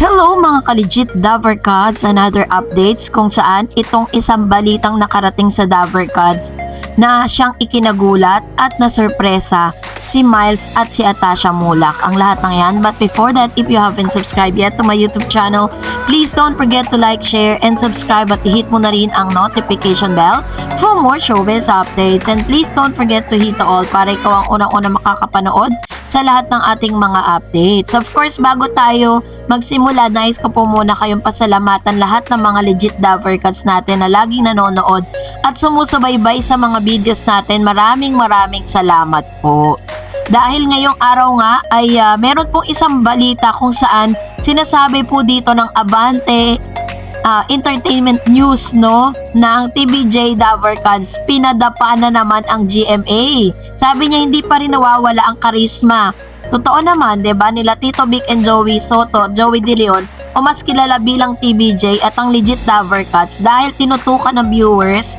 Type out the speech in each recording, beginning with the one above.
Hello mga ka-legit Davercads, another updates kung saan itong isang balitang nakarating sa Davercads na siyang ikinagulat at nasurpresa si Miles at si Atasha Mulak. Ang lahat ng yan. But before that, if you haven't subscribed yet to my YouTube channel, please don't forget to like, share, and subscribe at hit mo na rin ang notification bell for more showbiz updates. And please don't forget to hit the all para ikaw ang unang-una makakapanood sa lahat ng ating mga updates. Of course, bago tayo magsimula, nais ko po muna kayong pasalamatan lahat ng mga legit Davercads natin na laging nanonood at sumusubaybay sa mga videos natin. Maraming salamat po. Dahil ngayong araw nga ay meron pong isang balita kung saan sinasabi po dito ng Abante Entertainment News ng TVJ Davercads, pinadapa na naman ang GMA. Sabi niya hindi pa rin nawawala ang karisma. Totoo naman, 'di ba, nila Tito Vic and Joey Soto, Joey De Leon, o mas kilala bilang TVJ at ang legit Davercads dahil tinutukan ng viewers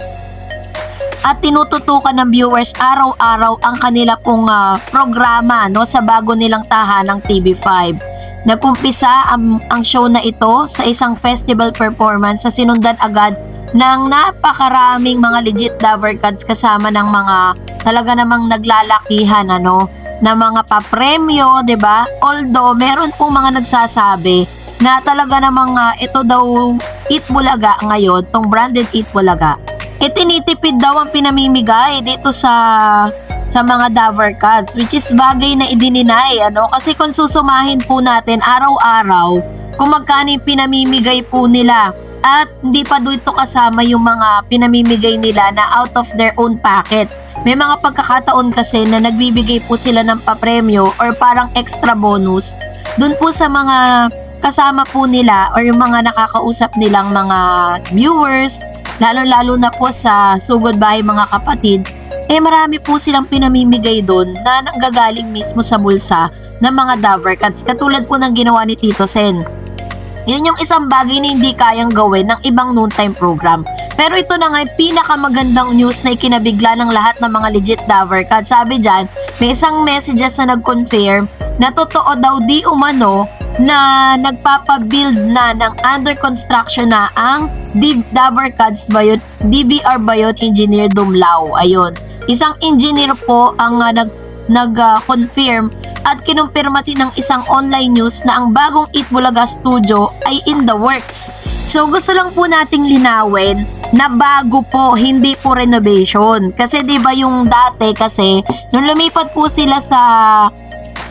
araw-araw ang kanila pong programa sa bago nilang tahanang TV5. Nagkumpisa ang show na ito sa isang festival performance sa sinundan agad ng napakaraming mga legit Davercads kasama ng mga talaga namang naglalakihan na mga papremyo, 'di ba? Although meron pong mga nagsasabi na talaga namang ito daw Eat Bulaga ngayon, tong branded Eat Bulaga. Tinitipid daw ang pinamimigay dito sa mga Davercads, which is bagay na idininay kasi kung susumahin po natin araw-araw kung magkano yung pinamimigay po nila at hindi pa dito kasama yung mga pinamimigay nila na out of their own pocket. May mga pagkakataon kasi na nagbibigay po sila ng papremyo or parang extra bonus dun po sa mga kasama po nila or yung mga nakakausap nilang mga viewers, lalo-lalo na po sa Sugod Bahay Mga Kapatid. Marami po silang pinamimigay doon na nanggagaling mismo sa bulsa ng mga Davercads, katulad po ng ginawa ni Tito Sen. Yun yung isang bagay na hindi kayang gawin ng ibang noontime program. Pero ito na nga yung pinakamagandang news na ikinabigla ng lahat ng mga legit Davercads. Sabi dyan, may isang messages na nag-confirm na totoo daw di umano na nagpapabuild na ng under construction na ang Davercads DBR Bayot Engineer Dumlao. Ayun. Isang engineer po ang nag-confirm at kinumpirma din ng isang online news na ang bagong Eat Bulaga Studio ay in the works. So gusto lang po nating linawin na bago po, hindi po renovation. Kasi 'di ba yung dati kasi nung lumipat po sila sa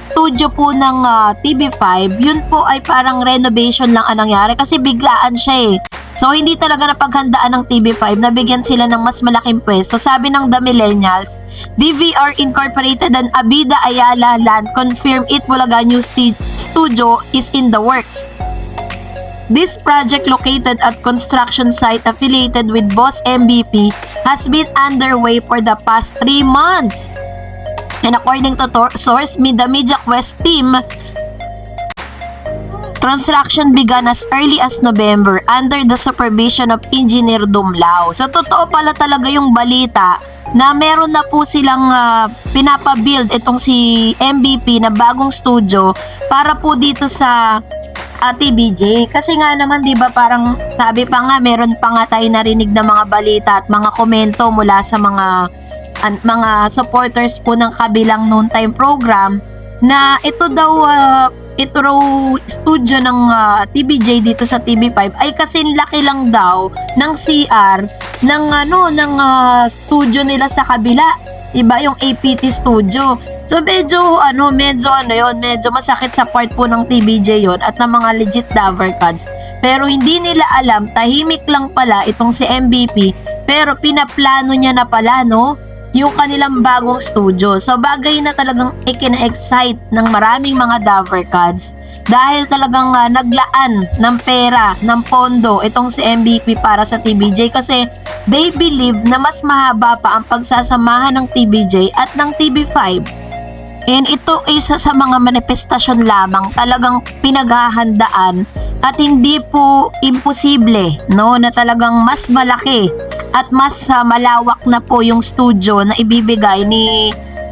studio po ng TV5, yun po ay parang renovation lang ang nangyari kasi biglaan siya . So, hindi talaga napaghandaan ng TV5 na bigyan sila ng mas malaking pwesto. Sabi ng The Millennials, DVR Incorporated and Abida Ayala Land confirm Eat Bulaga New Studio is in the works. This project located at construction site affiliated with Boss MVP has been underway for the past 3 months. And according to source, the Media Quest team, construction began as early as November under the supervision of Engineer Dumlao. So, totoo pala talaga yung balita na meron na po silang pinapabuild itong si MVP na bagong studio para po dito sa TVJ. Kasi nga naman, di ba, parang sabi pa nga, meron pa nga tayo narinig na mga balita at mga komento mula sa mga supporters po ng kabilang noontime program na ito raw studio ng TVJ dito sa TV5 ay kasing laki lang daw ng CR ng studio nila sa kabila, iba yung APT studio. So medyo masakit sa part po ng TVJ yon at ng mga legit Davercads. Pero hindi nila alam, tahimik lang pala itong si MVP, pero pinaplano niya na pala yung kanilang bagong studio. So bagay na talagang ikina-excite ng maraming mga Davercads dahil talagang naglaan ng pera, ng pondo itong si MVP para sa TVJ kasi they believe na mas mahaba pa ang pagsasamahan ng TVJ at ng TV5. And ito ay isa sa mga manifestasyon lamang talagang pinaghahandaan at hindi po imposible na talagang mas malaki at mas malawak na po yung studio na ibibigay ni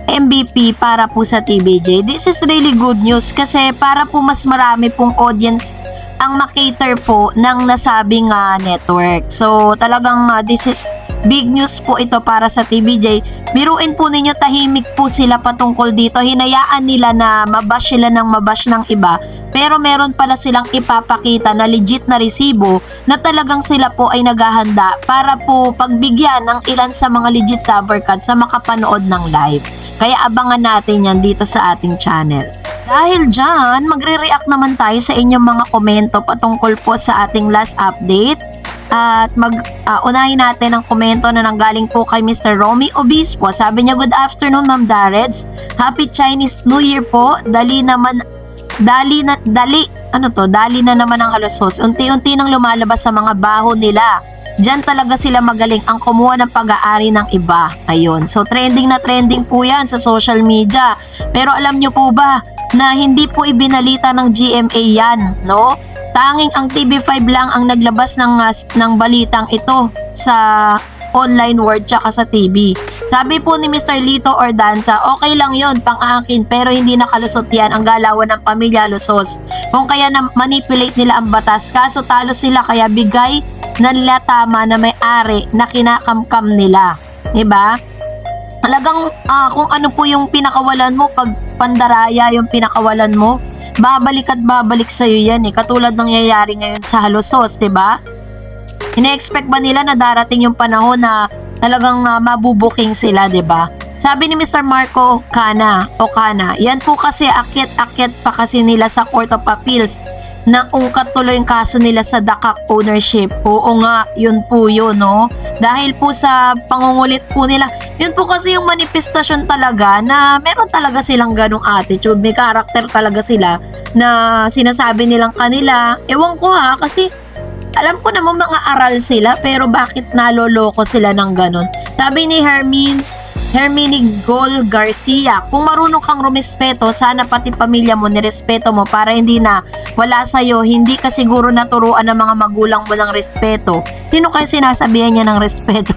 MVP para po sa TVJ. This is really good news kasi para po mas marami pong audience ang makater po ng nasabing network. So talagang this is big news po ito para sa TVJ. Biruin po ninyo, tahimik po sila patungkol dito. Hinayaan nila na mabash sila ng mabash ng iba. Pero meron pala silang ipapakita na legit na resibo na talagang sila po ay naghahanda para po pagbigyan ng ilan sa mga legit cover card sa makapanood ng live. Kaya abangan natin yan dito sa ating channel. Dahil dyan, magre-react naman tayo sa inyong mga komento patungkol po sa ating last update. At unahin natin ang komento na nanggaling po kay Mr. Romy Obispo. Sabi niya, good afternoon Ma'am Dareds. Happy Chinese New Year po. Dali na naman ang halusos. Unti-unti nang lumalabas sa mga baho nila. Diyan talaga sila magaling ang kumuha ng pag-aari ng iba. Ayun. So trending na trending po yan sa social media. Pero alam nyo po ba na hindi po ibinalita ng GMA yan, no? Tanging ang TV5 lang ang naglabas ng balitang ito sa online world tsaka sa TV. Sabi po ni Mr. Lito Ordanza, okay lang yon pang-akin pero hindi nakalusot yan ang galawan ng pamilya Lusos. Kung kaya na manipulate nila ang batas, kaso talo sila kaya bigay na nila tama na may-ari na kinakamkam nila. Diba? Talagang kung ano po yung pinakawalan mo, pag pandaraya yung pinakawalan mo, babalik at babalik sa'yo yan eh. Katulad ng nangyayari ngayon sa Halusos, diba? Ine-expect ba nila na darating yung panahon na talagang mabubuking sila, diba? Sabi ni Mr. Marco Cana, yan po kasi akyat-akyat pa kasi nila sa Court of Appeals na ungkat tuloy yung kaso nila sa Dakak ownership. Oo nga, yun po yun, no? Dahil po sa pangungulit po nila, yun po kasi yung manifestasyon talaga na meron talaga silang ganong attitude. May karakter talaga sila na sinasabi nilang kanila. Ewan ko kasi alam ko naman mga aral sila pero bakit naloloko sila ng ganon? Sabi ni Hermine Gol Garcia, kung marunong kang rumispeto, sana pati pamilya mo nirespeto mo para hindi na wala sa'yo, hindi ka siguro naturuan ng mga magulang mo ng respeto. Sino kayo sinasabihan niya ng respeto?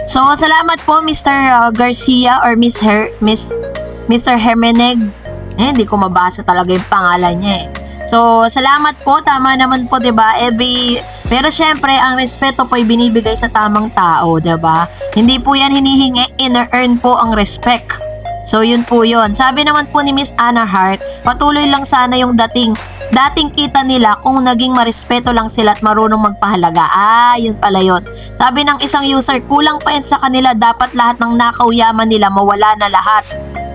So, salamat po Mr. Garcia or Mr. Hermeneg. Hindi ko mabasa talaga yung pangalan niya eh. So, salamat po. Tama naman po, 'di ba? Pero syempre, ang respeto po ay binibigay sa tamang tao, 'di ba? Hindi po 'yan hinihingi, ina-earn po ang respect. So, yun po yun. Sabi naman po ni Miss Anna Hearts, patuloy lang sana yung dating kita nila kung naging marespeto lang sila at marunong magpahalaga. Yun pala yun. Sabi ng isang user, kulang pa yan sa kanila, dapat lahat ng nakauyaman nila mawala na lahat.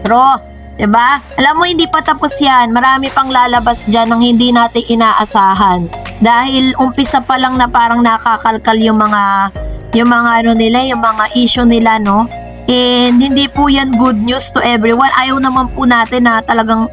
Bro, diba? Alam mo, hindi pa tapos yan. Marami pang lalabas dyan ng hindi natin inaasahan. Dahil umpisa pa lang na parang nakakalkal yung mga issue nila, no? And hindi po yan good news to everyone. Ayaw naman po natin na talagang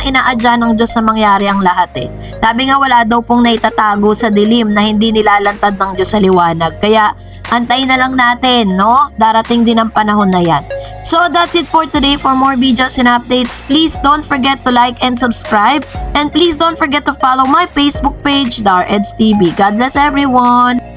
inaadya ng Diyos na mangyari ang lahat eh. Sabi nga wala daw pong naitatago sa dilim na hindi nilalantad ng Diyos sa liwanag. Kaya antayin na lang natin, no? Darating din ang panahon na yan. So that's it for today. For more videos and updates, please don't forget to like and subscribe. And please don't forget to follow my Facebook page, Dareds TV. God bless everyone!